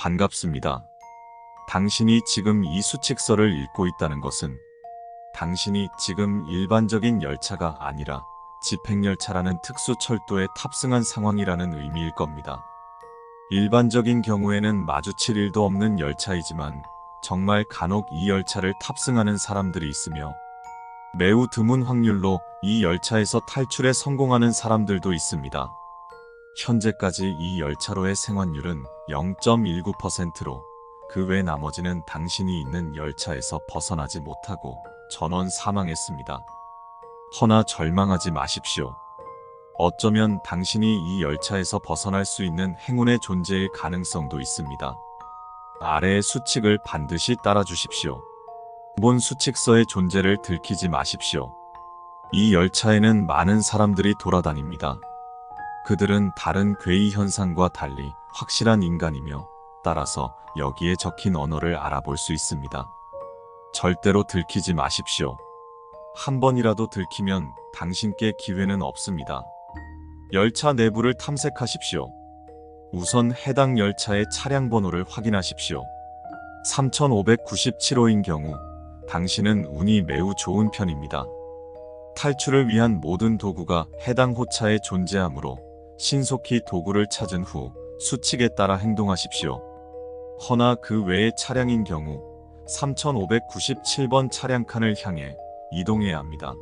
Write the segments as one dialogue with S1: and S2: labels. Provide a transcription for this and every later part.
S1: 반갑습니다. 당신이 지금 이 수칙서를 읽고 있다는 것은 당신이 지금 일반적인 열차가 아니라 집행열차라는 특수 철도에 탑승한 상황이라는 의미일 겁니다. 일반적인 경우에는 마주칠 일도 없는 열차이지만 정말 간혹 이 열차를 탑승하는 사람들이 있으며 매우 드문 확률로 이 열차에서 탈출에 성공하는 사람들도 있습니다. 현재까지 이 열차로의 생환율은 0.19%로 그 외 나머지는 당신이 있는 열차에서 벗어나지 못하고 전원 사망했습니다. 허나 절망하지 마십시오. 어쩌면 당신이 이 열차에서 벗어날 수 있는 행운의 존재일 가능성도 있습니다. 아래의 수칙을 반드시 따라주십시오. 본 수칙서의 존재를 들키지 마십시오. 이 열차에는 많은 사람들이 돌아다닙니다. 그들은 다른 괴이 현상과 달리 확실한 인간이며 따라서 여기에 적힌 언어를 알아볼 수 있습니다. 절대로 들키지 마십시오. 한 번이라도 들키면 당신께 기회는 없습니다. 열차 내부를 탐색하십시오. 우선 해당 열차의 차량 번호를 확인하십시오. 3597호인 경우 당신은 운이 매우 좋은 편입니다. 탈출을 위한 모든 도구가 해당 호차에 존재하므로 신속히 도구를 찾은 후 수칙에 따라 행동하십시오. 허나 그 외의 차량인 경우 3597번 차량 칸을 향해 이동해야 합니다.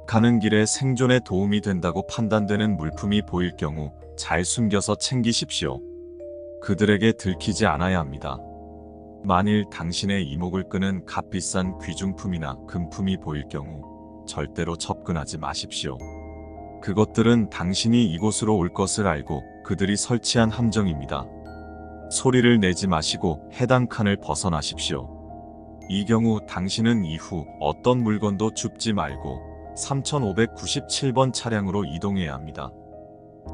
S1: 가는 길에 생존에 도움이 된다고 판단되는 물품이 보일 경우 잘 숨겨서 챙기십시오. 그들에게 들키지 않아야 합니다. 만일 당신의 이목을 끄는 값비싼 귀중품이나 금품이 보일 경우 절대로 접근하지 마십시오. 그것들은 당신이 이곳으로 올 것을 알고 그들이 설치한 함정입니다. 소리를 내지 마시고 해당 칸을 벗어나십시오. 이 경우 당신은 이후 어떤 물건도 줍지 말고 3597번 차량으로 이동해야 합니다.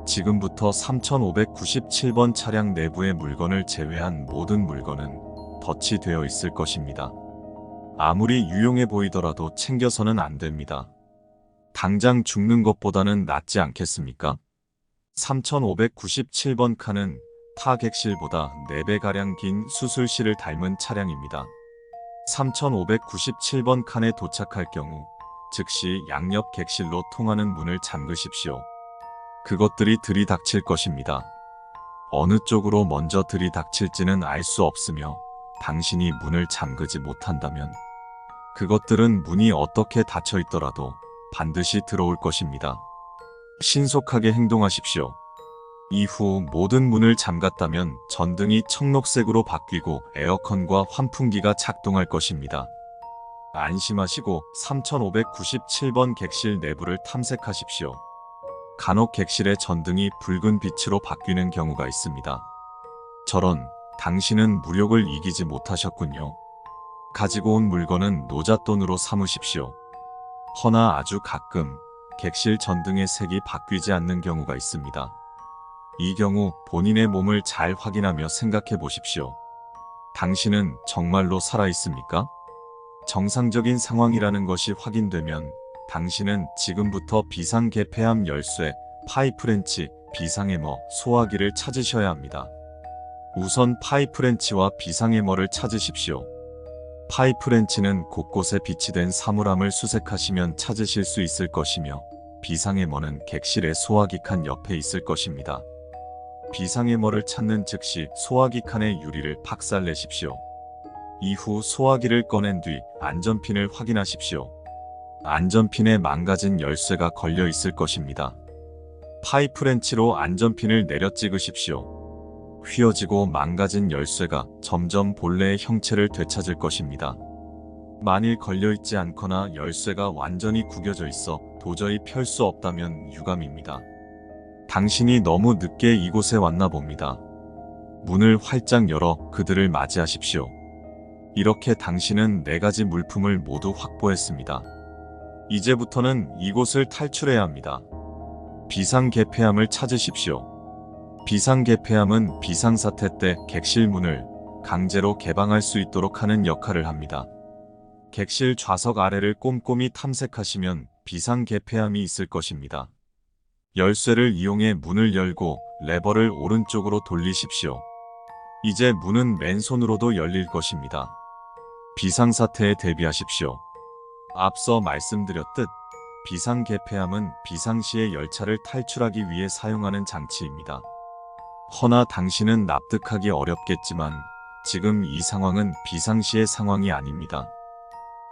S1: 지금부터 3597번 차량 내부의 물건을 제외한 모든 물건은 덫이 되어 있을 것입니다. 아무리 유용해 보이더라도 챙겨서는 안 됩니다. 당장 죽는 것보다는 낫지 않겠습니까? 3597번 칸은 타 객실보다 4배가량 긴 수술실을 닮은 차량입니다. 3597번 칸에 도착할 경우 즉시 양옆 객실로 통하는 문을 잠그십시오. 그것들이 들이닥칠 것입니다. 어느 쪽으로 먼저 들이닥칠지는 알 수 없으며 당신이 문을 잠그지 못한다면 그것들은 문이 어떻게 닫혀 있더라도 반드시 들어올 것입니다. 신속하게 행동하십시오. 이후 모든 문을 잠갔다면 전등이 청록색으로 바뀌고 에어컨과 환풍기가 작동할 것입니다. 안심하시고 3597번 객실 내부를 탐색하십시오. 간혹 객실의 전등이 붉은 빛으로 바뀌는 경우가 있습니다. 저런, 당신은 무력을 이기지 못하셨군요. 가지고 온 물건은 노잣돈으로 삼으십시오. 허나 아주 가끔 객실 전등의 색이 바뀌지 않는 경우가 있습니다. 이 경우 본인의 몸을 잘 확인하며 생각해 보십시오. 당신은 정말로 살아있습니까? 정상적인 상황이라는 것이 확인되면 당신은 지금부터 비상개폐함 열쇠, 파이프렌치, 비상해머, 소화기를 찾으셔야 합니다. 우선 파이프렌치와 비상해머를 찾으십시오. 파이프렌치는 곳곳에 비치된 사물함을 수색하시면 찾으실 수 있을 것이며 비상해머는 객실의 소화기 칸 옆에 있을 것입니다. 비상해머를 찾는 즉시 소화기 칸의 유리를 박살내십시오. 이후 소화기를 꺼낸 뒤 안전핀을 확인하십시오. 안전핀에 망가진 열쇠가 걸려 있을 것입니다. 파이프렌치로 안전핀을 내려 찍으십시오. 휘어지고 망가진 열쇠가 점점 본래의 형체를 되찾을 것입니다. 만일 걸려있지 않거나 열쇠가 완전히 구겨져 있어 도저히 펼 수 없다면 유감입니다. 당신이 너무 늦게 이곳에 왔나 봅니다. 문을 활짝 열어 그들을 맞이하십시오. 이렇게 당신은 4가지 물품을 모두 확보했습니다. 이제부터는 이곳을 탈출해야 합니다. 비상개폐함을 찾으십시오. 비상개폐함은 비상사태 때 객실 문을 강제로 개방할 수 있도록 하는 역할을 합니다. 객실 좌석 아래를 꼼꼼히 탐색하시면 비상개폐함이 있을 것입니다. 열쇠를 이용해 문을 열고 레버를 오른쪽으로 돌리십시오. 이제 문은 맨손으로도 열릴 것입니다. 비상사태에 대비하십시오. 앞서 말씀드렸듯 비상개폐함은 비상시에 열차를 탈출하기 위해 사용하는 장치입니다. 허나 당신은 납득하기 어렵겠지만 지금 이 상황은 비상시의 상황이 아닙니다.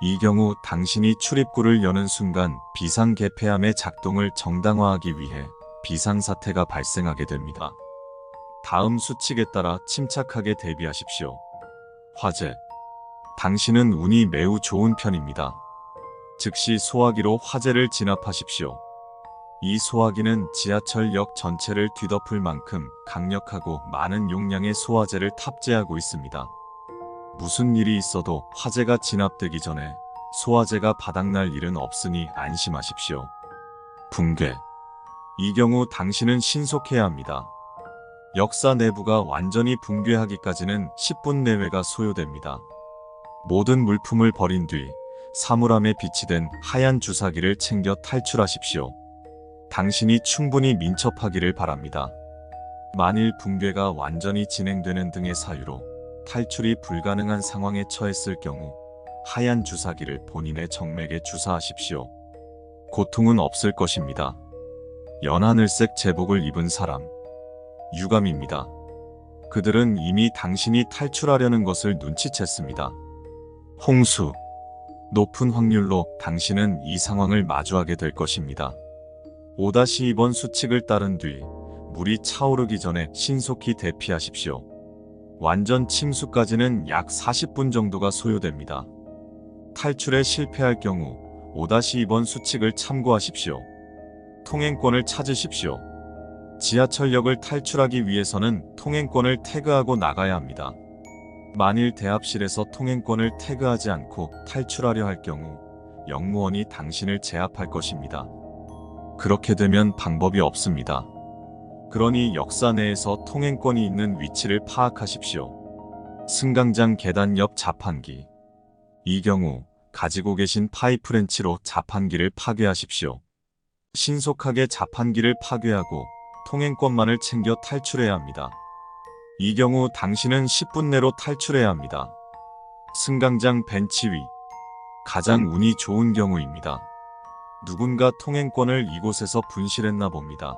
S1: 이 경우 당신이 출입구를 여는 순간 비상개폐함의 작동을 정당화하기 위해 비상사태가 발생하게 됩니다. 다음 수칙에 따라 침착하게 대비하십시오. 화재. 당신은 운이 매우 좋은 편입니다. 즉시 소화기로 화재를 진압하십시오. 이 소화기는 지하철역 전체를 뒤덮을 만큼 강력하고 많은 용량의 소화제를 탑재하고 있습니다. 무슨 일이 있어도 화재가 진압되기 전에 소화제가 바닥날 일은 없으니 안심하십시오. 붕괴. 이 경우 당신은 신속해야 합니다. 역사 내부가 완전히 붕괴하기까지는 10분 내외가 소요됩니다. 모든 물품을 버린 뒤 사물함에 비치된 하얀 주사기를 챙겨 탈출하십시오. 당신이 충분히 민첩하기를 바랍니다. 만일 붕괴가 완전히 진행되는 등의 사유로 탈출이 불가능한 상황에 처했을 경우 하얀 주사기를 본인의 정맥에 주사하십시오. 고통은 없을 것입니다. 연하늘색 제복을 입은 사람. 유감입니다. 그들은 이미 당신이 탈출하려는 것을 눈치챘습니다. 홍수. 높은 확률로 당신은 이 상황을 마주하게 될 것입니다. 5-2번 수칙을 따른 뒤 물이 차오르기 전에 신속히 대피하십시오. 완전 침수까지는 약 40분 정도가 소요됩니다. 탈출에 실패할 경우 5-2번 수칙을 참고하십시오. 통행권을 찾으십시오. 지하철역을 탈출하기 위해서는 통행권을 태그하고 나가야 합니다. 만일 대합실에서 통행권을 태그하지 않고 탈출하려 할 경우 역무원이 당신을 제압할 것입니다. 그렇게 되면 방법이 없습니다. 그러니 역사 내에서 통행권이 있는 위치를 파악하십시오. 승강장 계단 옆 자판기. 이 경우 가지고 계신 파이프렌치로 자판기를 파괴하십시오. 신속하게 자판기를 파괴하고 통행권만을 챙겨 탈출해야 합니다. 이 경우 당신은 10분 내로 탈출해야 합니다. 승강장 벤치 위. 가장 운이 좋은 경우입니다. 누군가 통행권을 이곳에서 분실했나 봅니다.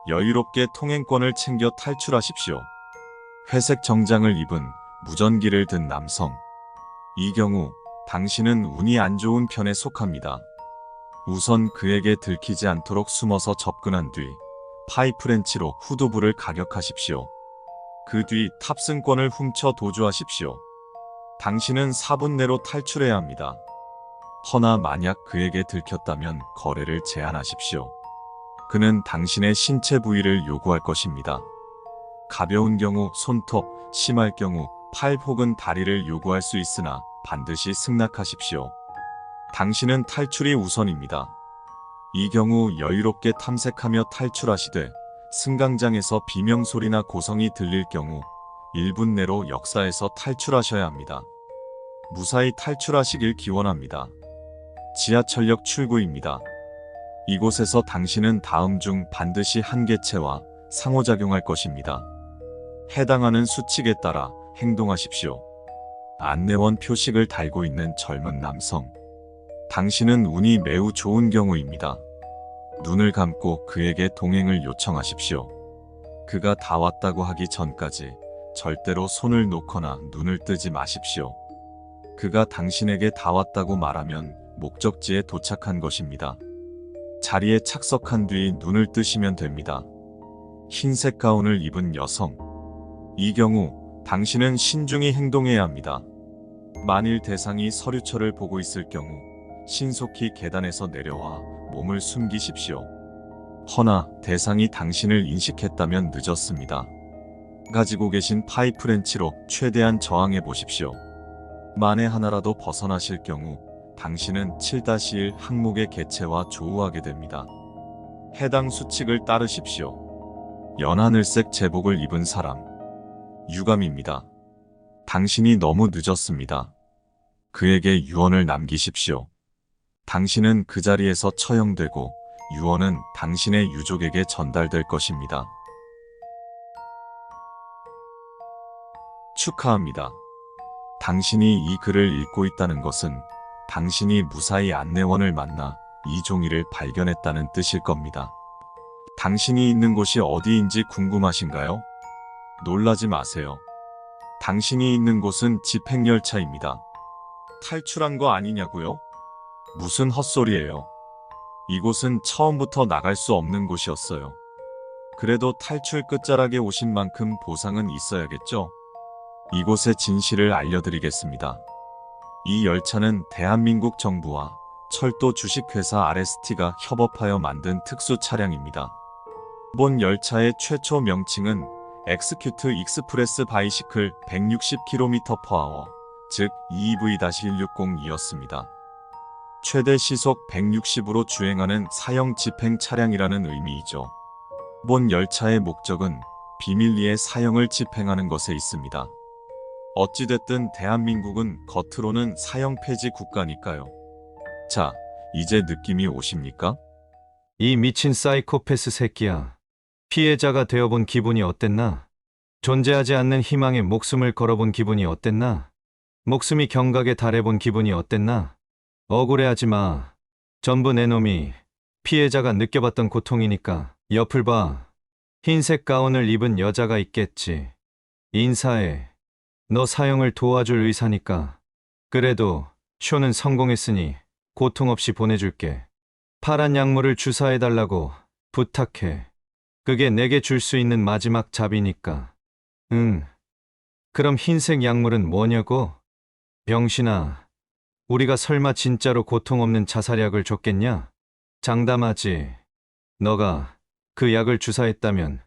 S1: 여유롭게 통행권을 챙겨 탈출하십시오. 회색 정장을 입은 무전기를 든 남성. 이 경우 당신은 운이 안 좋은 편에 속합니다. 우선 그에게 들키지 않도록 숨어서 접근한 뒤 파이프렌치로 후두부를 가격하십시오. 그 뒤 탑승권을 훔쳐 도주하십시오. 당신은 4분 내로 탈출해야 합니다. 허나 만약 그에게 들켰다면 거래를 제한하십시오. 그는 당신의 신체 부위를 요구할 것입니다. 가벼운 경우 손톱, 심할 경우 팔 혹은 다리를 요구할 수 있으나 반드시 승낙하십시오. 당신은 탈출이 우선입니다. 이 경우 여유롭게 탐색하며 탈출하시되 승강장에서 비명소리나 고성이 들릴 경우 1분 내로 역사에서 탈출하셔야 합니다. 무사히 탈출하시길 기원합니다. 지하철역 출구입니다. 이곳에서 당신은 다음 중 반드시 한 개체와 상호작용할 것입니다. 해당하는 수칙에 따라 행동하십시오. 안내원 표식을 달고 있는 젊은 남성. 당신은 운이 매우 좋은 경우입니다. 눈을 감고 그에게 동행을 요청하십시오. 그가 다 왔다고 하기 전까지 절대로 손을 놓거나 눈을 뜨지 마십시오. 그가 당신에게 다 왔다고 말하면 목적지에 도착한 것입니다. 자리에 착석한 뒤 눈을 뜨시면 됩니다. 흰색 가운을 입은 여성. 이 경우 당신은 신중히 행동해야 합니다. 만일 대상이 서류처를 보고 있을 경우 신속히 계단에서 내려와 몸을 숨기십시오. 허나 대상이 당신을 인식했다면 늦었습니다. 가지고 계신 파이프렌치로 최대한 저항해 보십시오. 만에 하나라도 벗어나실 경우 당신은 7-1 항목의 개체와 조우하게 됩니다. 해당 수칙을 따르십시오. 연하늘색 제복을 입은 사람. 유감입니다. 당신이 너무 늦었습니다. 그에게 유언을 남기십시오. 당신은 그 자리에서 처형되고 유언은 당신의 유족에게 전달될 것입니다. 축하합니다. 당신이 이 글을 읽고 있다는 것은 당신이 무사히 안내원을 만나 이종희를 발견했다는 뜻일 겁니다. 당신이 있는 곳이 어디인지 궁금하신가요? 놀라지 마세요. 당신이 있는 곳은 집행열차입니다. 탈출한 거 아니냐고요? 무슨 헛소리예요. 이곳은 처음부터 나갈 수 없는 곳이었어요. 그래도 탈출 끝자락에 오신 만큼 보상은 있어야겠죠? 이곳의 진실을 알려드리겠습니다. 이 열차는 대한민국 정부와 철도 주식회사 RST가 협업하여 만든 특수 차량입니다. 이번 열차의 최초 명칭은 엑스큐트 익스프레스 바이시클 160km/h, 즉 EV-160이었습니다. 최대 시속 160으로 주행하는 사형 집행 차량이라는 의미이죠. 이번 열차의 목적은 비밀리에 사형을 집행하는 것에 있습니다. 어찌됐든 대한민국은 겉으로는 사형 폐지 국가니까요. 자, 이제 느낌이 오십니까?
S2: 이 미친 사이코패스 새끼야. 피해자가 되어본 기분이 어땠나? 존재하지 않는 희망에 목숨을 걸어본 기분이 어땠나? 목숨이 경각에 달해본 기분이 어땠나? 억울해하지 마. 전부 내 놈이 피해자가 느껴봤던 고통이니까. 옆을 봐. 흰색 가운을 입은 여자가 있겠지. 인사해. 너 사형을 도와줄 의사니까. 그래도 쇼는 성공했으니 고통 없이 보내줄게. 파란 약물을 주사해달라고 부탁해. 그게 내게 줄 수 있는 마지막 잡이니까. 응. 그럼 흰색 약물은 뭐냐고? 병신아. 우리가 설마 진짜로 고통 없는 자살약을 줬겠냐? 장담하지. 너가 그 약을 주사했다면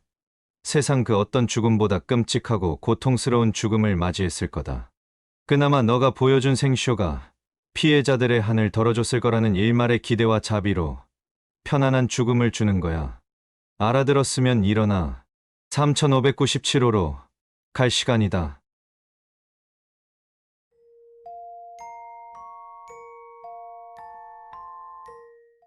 S2: 세상 그 어떤 죽음보다 끔찍하고 고통스러운 죽음을 맞이했을 거다. 그나마 너가 보여준 생쇼가 피해자들의 한을 덜어줬을 거라는 일말의 기대와 자비로 편안한 죽음을 주는 거야. 알아들었으면 일어나. 3597호로 갈 시간이다.